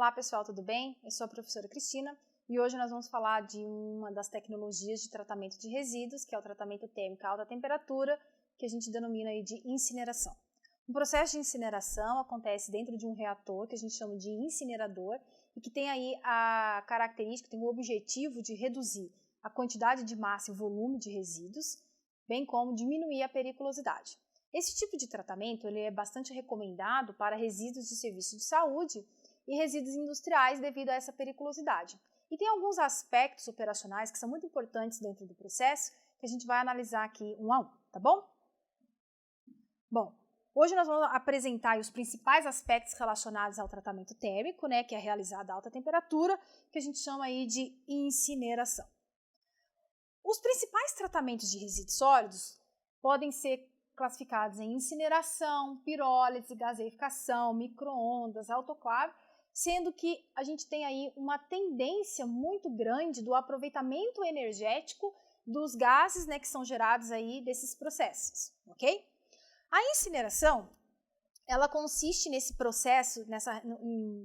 Olá pessoal, tudo bem? Eu sou a professora Cristina e hoje nós vamos falar de uma das tecnologias de tratamento de resíduos, que é o tratamento térmico a alta temperatura, que a gente denomina aí de incineração. O processo de incineração acontece dentro de um reator, que a gente chama de incinerador, e que tem aí a característica, tem o objetivo de reduzir a quantidade de massa e volume de resíduos, bem como diminuir a periculosidade. Esse tipo de tratamento ele é bastante recomendado para resíduos de serviço de saúde e resíduos industriais devido a essa periculosidade. E tem alguns aspectos operacionais que são muito importantes dentro do processo que a gente vai analisar aqui um a um, tá bom? Bom, hoje nós vamos apresentar os principais aspectos relacionados ao tratamento térmico, né, que é realizado a alta temperatura, que a gente chama aí de incineração. Os principais tratamentos de resíduos sólidos podem ser classificados em incineração, pirólise, gaseificação, micro-ondas, autoclave, sendo que a gente tem aí uma tendência muito grande do aproveitamento energético dos gases, né, que são gerados aí desses processos, ok? A incineração, ela consiste nesse processo,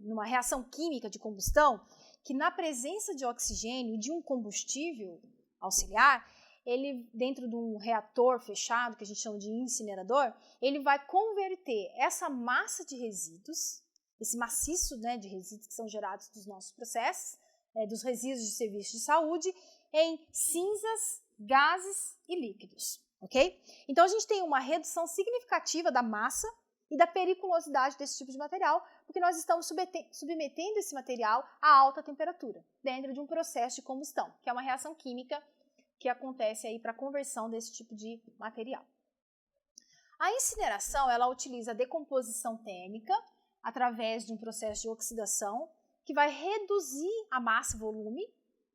numa reação química de combustão, que na presença de oxigênio e de um combustível auxiliar, ele, dentro de um reator fechado, que a gente chama de incinerador, ele vai converter essa massa de resíduos, esse maciço, né, de resíduos que são gerados dos nossos processos, dos resíduos de serviço de saúde, em cinzas, gases e líquidos, ok? Então, a gente tem uma redução significativa da massa e da periculosidade desse tipo de material, porque nós estamos submetendo esse material a alta temperatura, dentro de um processo de combustão, que é uma reação química que acontece aí para a conversão desse tipo de material. A incineração, ela utiliza a decomposição térmica através de um processo de oxidação que vai reduzir a massa e volume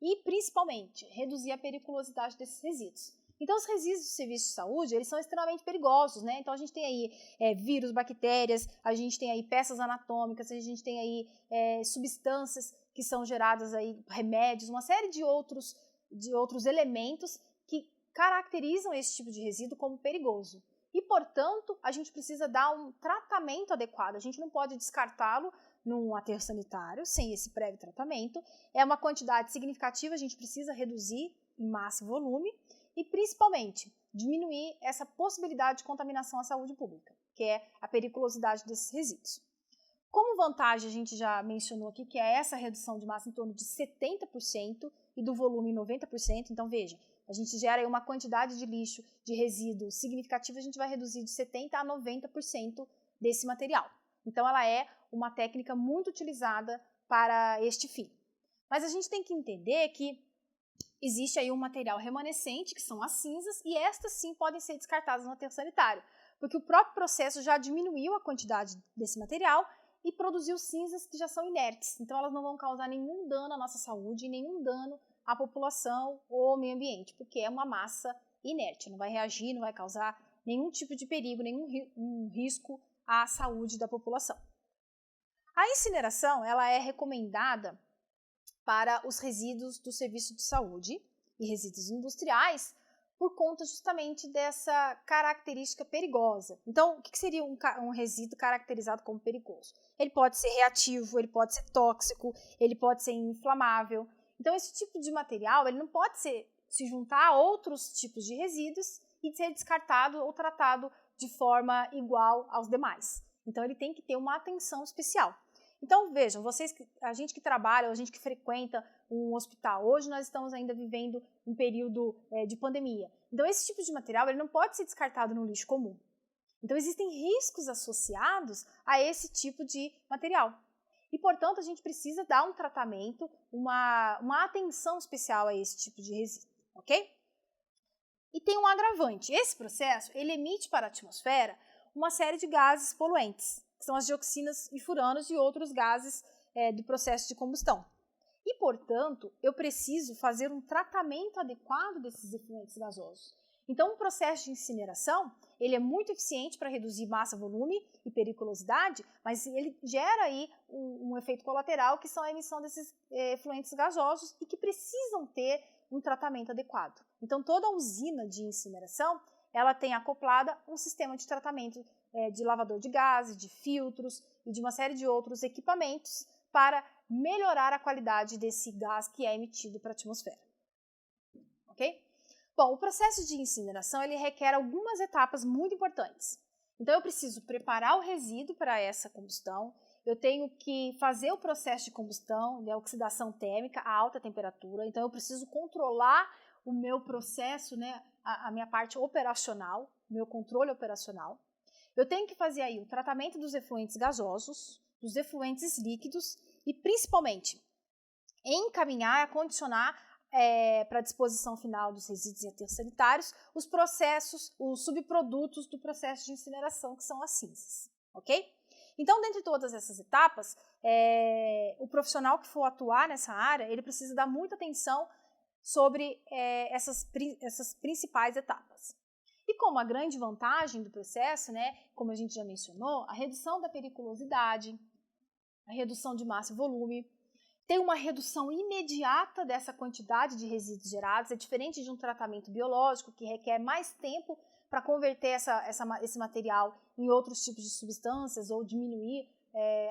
e, principalmente, reduzir a periculosidade desses resíduos. Então, os resíduos de serviço de saúde, eles são extremamente perigosos, né? Então, a gente tem aí vírus, bactérias, a gente tem aí peças anatômicas, a gente tem aí substâncias que são geradas aí, remédios, uma série de outros elementos que caracterizam esse tipo de resíduo como perigoso. E, portanto, a gente precisa dar um tratamento adequado. A gente não pode descartá-lo num aterro sanitário sem esse prévio tratamento. É uma quantidade significativa, a gente precisa reduzir em massa e volume e, principalmente, diminuir essa possibilidade de contaminação à saúde pública, que é a periculosidade desses resíduos. Como vantagem, a gente já mencionou aqui que é essa redução de massa em torno de 70% e do volume em 90%. Então, veja, a gente gera aí uma quantidade de lixo, de resíduo significativa, a gente vai reduzir de 70% a 90% desse material. Então, ela é uma técnica muito utilizada para este fim. Mas a gente tem que entender que existe aí um material remanescente, que são as cinzas, e estas sim podem ser descartadas no aterro sanitário, porque o próprio processo já diminuiu a quantidade desse material e produziu cinzas que já são inertes. Então, elas não vão causar nenhum dano à nossa saúde, nenhum dano à população ou ao meio ambiente, porque é uma massa inerte, não vai reagir, não vai causar nenhum tipo de perigo, nenhum risco à saúde da população. A incineração, ela é recomendada para os resíduos do serviço de saúde e resíduos industriais por conta justamente dessa característica perigosa. Então, o que seria um resíduo caracterizado como perigoso? Ele pode ser reativo, ele pode ser tóxico, ele pode ser inflamável. Então, esse tipo de material ele não pode se juntar a outros tipos de resíduos e ser descartado ou tratado de forma igual aos demais. Então, ele tem que ter uma atenção especial. Então, vejam, a gente que trabalha, a gente que frequenta um hospital, hoje nós estamos ainda vivendo um período de pandemia. Então, esse tipo de material ele não pode ser descartado no lixo comum. Então, existem riscos associados a esse tipo de material. E, portanto, a gente precisa dar um tratamento, uma atenção especial a esse tipo de resíduo, ok? E tem um agravante. Esse processo, ele emite para a atmosfera uma série de gases poluentes, que são as dioxinas e furanos e outros gases do processo de combustão. E, portanto, eu preciso fazer um tratamento adequado desses efluentes gasosos. Então, o processo de incineração, ele é muito eficiente para reduzir massa, volume e periculosidade, mas ele gera aí um efeito colateral, que são a emissão desses efluentes gasosos e que precisam ter um tratamento adequado. Então, toda usina de incineração, ela tem acoplada um sistema de tratamento de lavador de gases, de filtros e de uma série de outros equipamentos para melhorar a qualidade desse gás que é emitido para a atmosfera. Ok? Bom, o processo de incineração ele requer algumas etapas muito importantes. Então, eu preciso preparar o resíduo para essa combustão, eu tenho que fazer o processo de combustão, a oxidação térmica a alta temperatura, então eu preciso controlar o meu processo, né, a minha parte operacional, meu controle operacional. Eu tenho que fazer aí o tratamento dos efluentes gasosos, dos efluentes líquidos e, principalmente, encaminhar, acondicionar para a disposição final dos resíduos e aterros sanitários os processos, os subprodutos do processo de incineração, que são as cinzas, ok? Então, dentre todas essas etapas, o profissional que for atuar nessa área, ele precisa dar muita atenção sobre essas principais etapas. E como a grande vantagem do processo, né, como a gente já mencionou, a redução da periculosidade, a redução de massa e volume, tem uma redução imediata dessa quantidade de resíduos gerados, é diferente de um tratamento biológico que requer mais tempo para converter esse material em outros tipos de substâncias ou diminuir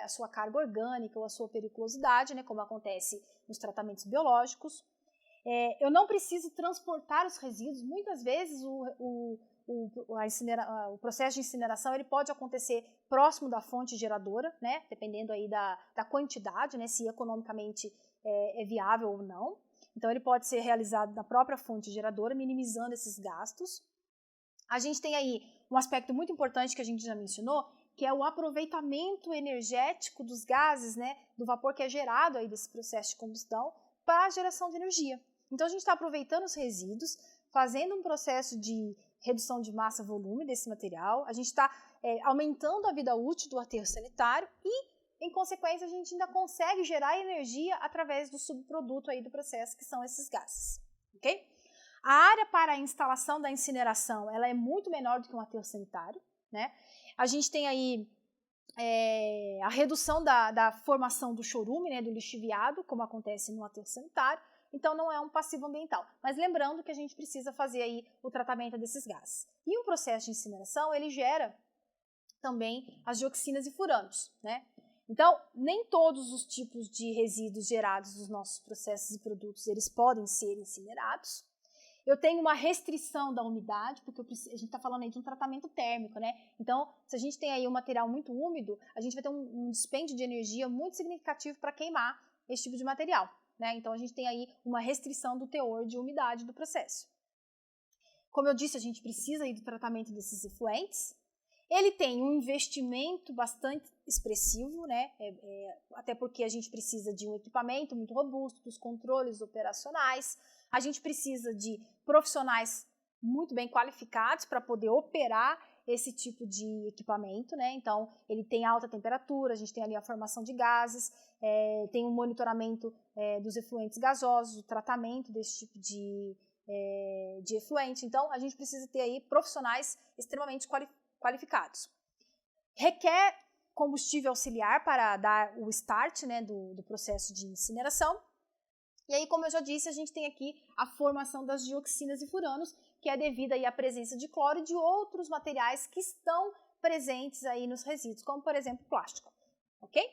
a sua carga orgânica ou a sua periculosidade, né, como acontece nos tratamentos biológicos. Eu não preciso transportar os resíduos, muitas vezes o processo de incineração ele pode acontecer próximo da fonte geradora, né, dependendo aí da quantidade, né, se economicamente é viável ou não. Então, ele pode ser realizado na própria fonte geradora, minimizando esses gastos. A gente tem aí um aspecto muito importante que a gente já mencionou, que é o aproveitamento energético dos gases, né, do vapor que é gerado aí desse processo de combustão para a geração de energia. Então, a gente está aproveitando os resíduos, fazendo um processo de redução de massa e volume desse material, a gente está aumentando a vida útil do aterro sanitário e, em consequência, a gente ainda consegue gerar energia através do subproduto aí do processo, que são esses gases, ok? A área para a instalação da incineração, ela é muito menor do que um aterro sanitário, né? A gente tem aí a redução da formação do chorume, né, do lixiviado, como acontece no aterro sanitário, então não é um passivo ambiental. Mas lembrando que a gente precisa fazer aí o tratamento desses gases. E o processo de incineração, ele gera também as dioxinas e furanos, né? Então, nem todos os tipos de resíduos gerados dos nossos processos e produtos, eles podem ser incinerados. Eu tenho uma restrição da umidade, porque a gente está falando aí de um tratamento térmico, né? Então, se a gente tem aí um material muito úmido, a gente vai ter um dispêndio de energia muito significativo para queimar esse tipo de material, né? Então, a gente tem aí uma restrição do teor de umidade do processo. Como eu disse, a gente precisa aí do tratamento desses efluentes. Ele tem um investimento bastante expressivo, né? Até porque a gente precisa de um equipamento muito robusto, dos controles operacionais. A gente precisa de profissionais muito bem qualificados para poder operar esse tipo de equipamento, né? Então, ele tem alta temperatura, a gente tem ali a formação de gases, tem um monitoramento dos efluentes gasosos, o tratamento desse tipo de efluente. Então, a gente precisa ter aí profissionais extremamente qualificados. Requer combustível auxiliar para dar o start, né, do processo de incineração. E aí, como eu já disse, a gente tem aqui a formação das dioxinas e furanos, que é devido aí à presença de cloro e de outros materiais que estão presentes aí nos resíduos, como, por exemplo, plástico, ok?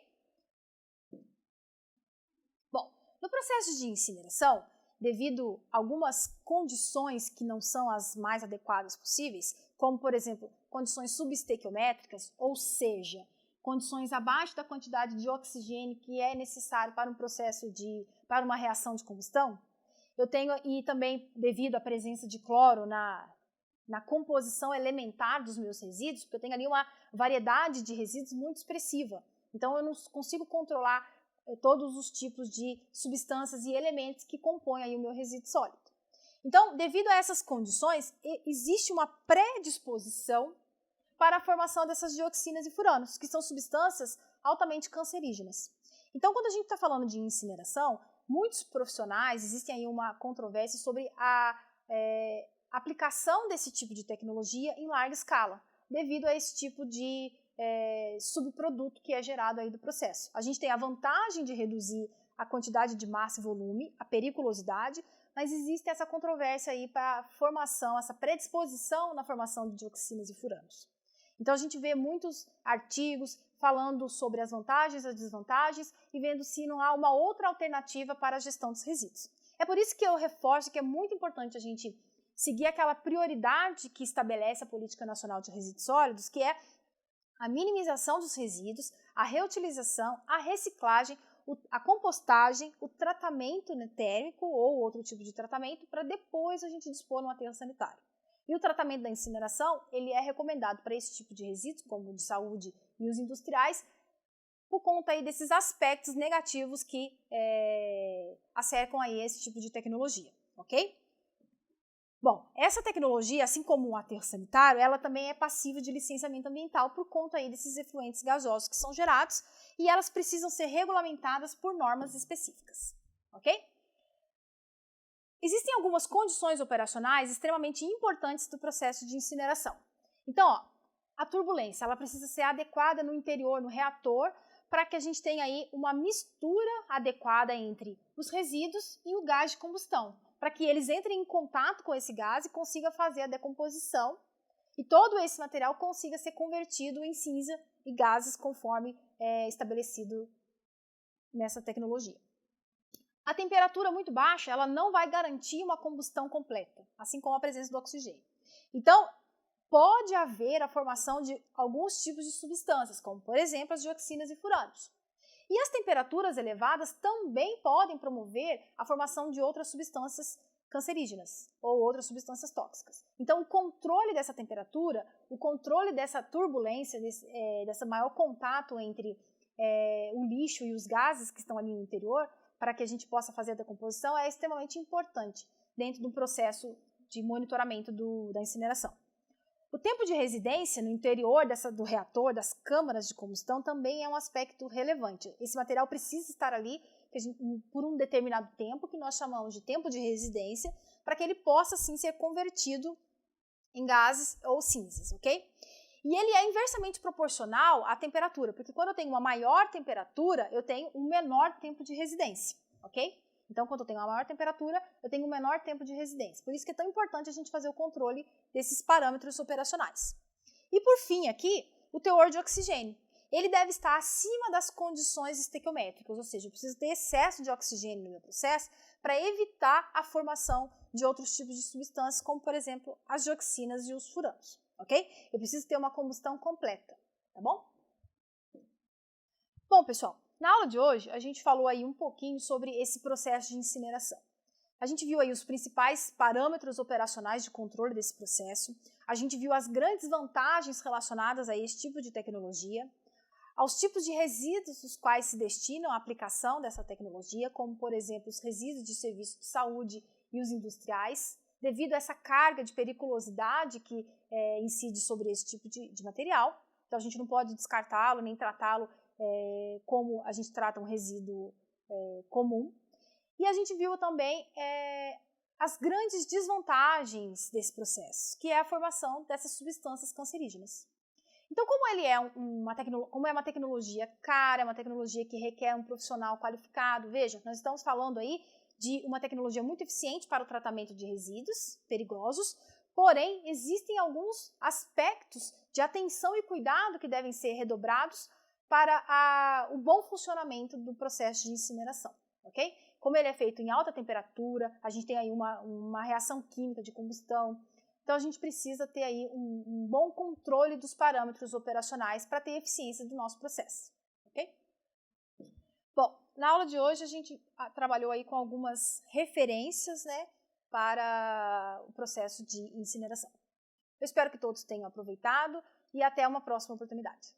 Bom, no processo de incineração, devido a algumas condições que não são as mais adequadas possíveis, como, por exemplo, condições subestequiométricas, ou seja, condições abaixo da quantidade de oxigênio que é necessário para um processo para uma reação de combustão. Eu tenho, e também devido à presença de cloro na composição elementar dos meus resíduos, porque eu tenho ali uma variedade de resíduos muito expressiva. Então, eu não consigo controlar todos os tipos de substâncias e elementos que compõem aí o meu resíduo sólido. Então, devido a essas condições, existe uma predisposição para a formação dessas dioxinas e furanos, que são substâncias altamente cancerígenas. Então, quando a gente está falando de incineração, muitos profissionais, existem aí uma controvérsia sobre a aplicação desse tipo de tecnologia em larga escala, devido a esse tipo de subproduto que é gerado aí do processo. A gente tem a vantagem de reduzir a quantidade de massa e volume, a periculosidade, mas existe essa controvérsia aí para a formação, essa predisposição na formação de dioxinas e furanos. Então, a gente vê muitos artigos falando sobre as vantagens e as desvantagens e vendo se não há uma outra alternativa para a gestão dos resíduos. É por isso que eu reforço que é muito importante a gente seguir aquela prioridade que estabelece a Política Nacional de Resíduos Sólidos, que é a minimização dos resíduos, a reutilização, a reciclagem, a compostagem, o tratamento térmico ou outro tipo de tratamento para depois a gente dispor no aterro sanitário. E o tratamento da incineração, ele é recomendado para esse tipo de resíduos, como o de saúde e os industriais, por conta aí desses aspectos negativos que acercam aí esse tipo de tecnologia, ok? Bom, essa tecnologia, assim como o aterro sanitário, ela também é passível de licenciamento ambiental por conta aí desses efluentes gasosos que são gerados e elas precisam ser regulamentadas por normas específicas, ok? Existem algumas condições operacionais extremamente importantes do processo de incineração. Então, ó, a turbulência, ela precisa ser adequada no interior, no reator, para que a gente tenha aí uma mistura adequada entre os resíduos e o gás de combustão, para que eles entrem em contato com esse gás e consiga fazer a decomposição e todo esse material consiga ser convertido em cinza e gases conforme estabelecido nessa tecnologia. A temperatura muito baixa, ela não vai garantir uma combustão completa, assim como a presença do oxigênio. Então, pode haver a formação de alguns tipos de substâncias, como, por exemplo, as dioxinas e furânios. E as temperaturas elevadas também podem promover a formação de outras substâncias cancerígenas ou outras substâncias tóxicas. Então, o controle dessa temperatura, o controle dessa turbulência, desse maior contato entre o lixo e os gases que estão ali no interior, para que a gente possa fazer a decomposição, é extremamente importante dentro do processo de monitoramento da incineração. O tempo de residência no interior do reator, das câmaras de combustão, também é um aspecto relevante. Esse material precisa estar ali por um determinado tempo, que nós chamamos de tempo de residência, para que ele possa, sim, ser convertido em gases ou cinzas, ok? E ele é inversamente proporcional à temperatura, porque quando eu tenho uma maior temperatura, eu tenho um menor tempo de residência, ok? Então, quando eu tenho uma maior temperatura, eu tenho um menor tempo de residência. Por isso que é tão importante a gente fazer o controle desses parâmetros operacionais. E por fim aqui, o teor de oxigênio. Ele deve estar acima das condições estequiométricas, ou seja, eu preciso ter excesso de oxigênio no meu processo para evitar a formação de outros tipos de substâncias, como, por exemplo, as dioxinas e os furânios, ok? Eu preciso ter uma combustão completa, tá bom? Bom, pessoal, na aula de hoje, a gente falou aí um pouquinho sobre esse processo de incineração. A gente viu aí os principais parâmetros operacionais de controle desse processo, a gente viu as grandes vantagens relacionadas a esse tipo de tecnologia, aos tipos de resíduos os quais se destinam à aplicação dessa tecnologia, como, por exemplo, os resíduos de serviço de saúde e os industriais, devido a essa carga de periculosidade que incide sobre esse tipo de material. Então, a gente não pode descartá-lo nem tratá-lo como a gente trata um resíduo comum. E a gente viu também as grandes desvantagens desse processo, que é a formação dessas substâncias cancerígenas. Então, como ele é uma tecnologia cara, é uma tecnologia que requer um profissional qualificado, veja, nós estamos falando aí de uma tecnologia muito eficiente para o tratamento de resíduos perigosos, porém, existem alguns aspectos de atenção e cuidado que devem ser redobrados para o bom funcionamento do processo de incineração, ok? Como ele é feito em alta temperatura, a gente tem aí uma reação química de combustão, então a gente precisa ter aí um bom controle dos parâmetros operacionais para ter eficiência do nosso processo, ok? Bom, na aula de hoje a gente trabalhou aí com algumas referências, né, para o processo de incineração. Eu espero que todos tenham aproveitado e até uma próxima oportunidade.